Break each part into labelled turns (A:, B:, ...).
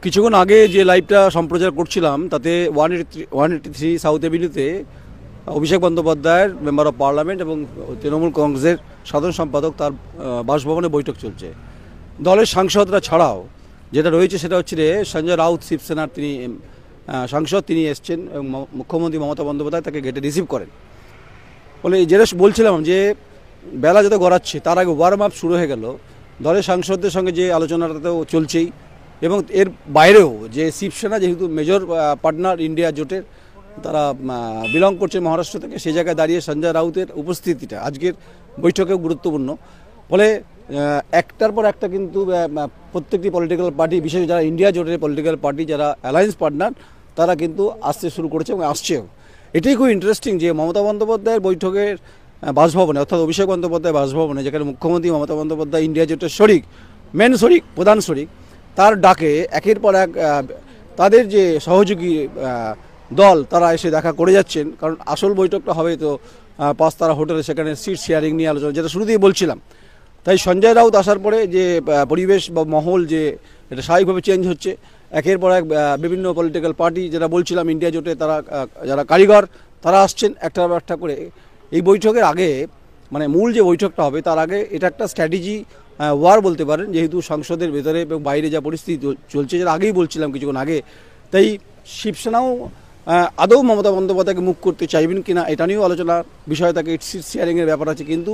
A: কিছুক্ষণ আগে যে লাইভটা সম্প্রচার করছিলাম তাতে 183 সাউথ এভিনিউতে অভিষেক বন্দ্যোপাধ্যায়ের মেম্বার অফ পার্লামেন্ট এবং তৃণমূল কংগ্রেসের সাধারণ সম্পাদক তার বাসভবনে বৈঠক চলছে। দলের সাংসদরা ছাড়াও যেটা রয়েছে সেটা হচ্ছে সঞ্জয় রাউত শিবসেনার তিনি সাংসদ, তিনি এসছেন এবং মুখ্যমন্ত্রী মমতা বন্দ্যোপাধ্যায় তাকে গেটে রিসিভ করেন। বলে যেটা বলছিলাম যে বেলা যত গড়াচ্ছে তার আগে ওয়ার্ম আপ শুরু হয়ে গেল। দলের সাংসদদের সঙ্গে যে আলোচনাটা তো চলছেই এবং এর বাইরেও যে শিবসেনা যেহেতু মেজর পার্টনার ইন্ডিয়া জোটের, তারা বিলং করছে মহারাষ্ট্র থেকে, সেই জায়গায় দাঁড়িয়ে সঞ্জয় রাউতের উপস্থিতিটা আজকের বৈঠকেও গুরুত্বপূর্ণ। ফলে একটার পর একটা কিন্তু প্রত্যেকটি পলিটিক্যাল পার্টি, বিশেষ যারা ইন্ডিয়া জোটের পলিটিক্যাল পার্টি, যারা অ্যালায়েন্স পার্টনার, তারা কিন্তু আসতে শুরু করেছে এবং আসছেও। এটাই খুব ইন্টারেস্টিং যে মমতা বন্দ্যোপাধ্যায়ের বৈঠকের বাসভবনে, অর্থাৎ অভিষেক বন্দ্যোপাধ্যায় বাসভবনে, যেখানে মুখ্যমন্ত্রী মমতা বন্দ্যোপাধ্যায় ইন্ডিয়া জোটের শরিক, মেন শরিক, প্রধান শরিক, তার ডাকে একের পর এক তাদের যে সহযোগী দল তারা এসে দেখা করে যাচ্ছেন। কারণ আসল বৈঠকটা হবে তো পাঁচতারা হোটেলে, সেখানে সিট শেয়ারিং নিয়ে আলোচনা, যেটা শুরুতেই বলছিলাম। তাই সঞ্জয় রাউত আসার পরে যে পরিবেশ বা মহল যে এটা স্বাভাবিকভাবে চেঞ্জ হচ্ছে। একের পর এক বিভিন্ন পলিটিক্যাল পার্টি, যেটা বলছিলাম ইন্ডিয়া জোটে, তারা যারা কারিগর তারা আসছেন একটার পর একটা করে। এই বৈঠকের আগে, মানে মূল যে বৈঠকটা হবে তার আগে এটা একটা স্ট্র্যাটেজি ওয়ার বলতে পারেন, যেহেতু সংসদের ভেতরে এবং বাইরে যা পরিস্থিতি চলছে, যেটা আগেই বলছিলাম কিছুক্ষণ আগে। তাই শিবসেনাও আদৌ মমতা বন্দ্যোপাধ্যায়কে মুখ করতে চাইবেন কিনা এটা নিয়েও আলোচনার বিষয় থাকে, সিট শেয়ারিংয়ের ব্যাপার আছে। কিন্তু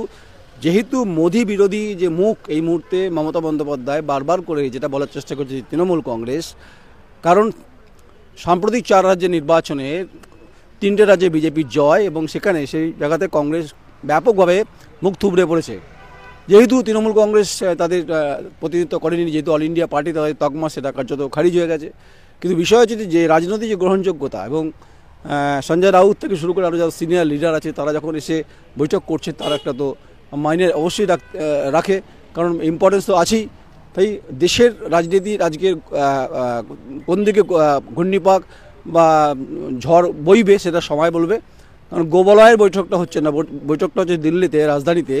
A: যেহেতু মোদি বিরোধী যে মুখ এই মুহূর্তে মমতা বন্দ্যোপাধ্যায় বারবার করে যেটা বলার চেষ্টা করছে তৃণমূল কংগ্রেস, কারণ সাম্প্রতিক 4 রাজ্যের নির্বাচনে 3টে রাজ্যে বিজেপির জয় এবং সেখানে সেই জায়গাতে কংগ্রেস ব্যাপকভাবে মুখ থুবড়ে পড়েছে। যেহেতু তৃণমূল কংগ্রেস তাদের প্রতিনিধিত্ব করেনি, যেহেতু অল ইন্ডিয়া পার্টি, তাদের তকমা সেটা কার্যত খারিজ হয়ে গেছে। কিন্তু বিষয় হচ্ছে যে রাজনৈতিক যে গ্রহণযোগ্যতা এবং সঞ্জয় রাউত থেকে শুরু করে আরও যারা সিনিয়র লিডার আছে তারা যখন এসে বৈঠক করছে, তার একটা তো মাইনে অবশ্যই রাখে, কারণ ইম্পর্টেন্স তো আছেই। তাই দেশের রাজনীতির আজকের কোন দিকে ঘূর্ণিপাক বা ঝড় বইবে সেটা সময় বলবে। কারণ গোবলয়ের বৈঠকটা হচ্ছে না, বৈঠকটা হচ্ছে দিল্লিতে, রাজধানীতে,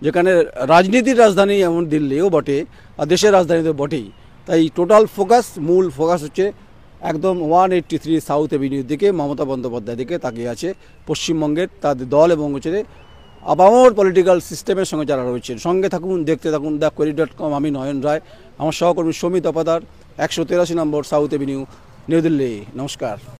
A: যেখানে রাজনীতির রাজধানী এমন দিল্লিও বটে আর দেশের রাজধানীতে বটেই। তাই টোটাল ফোকাস, মূল ফোকাস হচ্ছে একদম 183 সাউথ এভিনিউর দিকে, মমতা বন্দ্যোপাধ্যায় দিকে তাকিয়ে আছে পশ্চিমবঙ্গের তাদের দল এবং হচ্ছে আপামর পলিটিক্যাল সিস্টেমের সঙ্গে যারা রয়েছেন। সঙ্গে থাকুন, দেখতে থাকুন thequery.com। আমি নয়ন রায়, আমার সহকর্মী সমিত অপাদার, 183 নম্বর সাউথ এভিনিউ, নিউ দিল্লি। নমস্কার।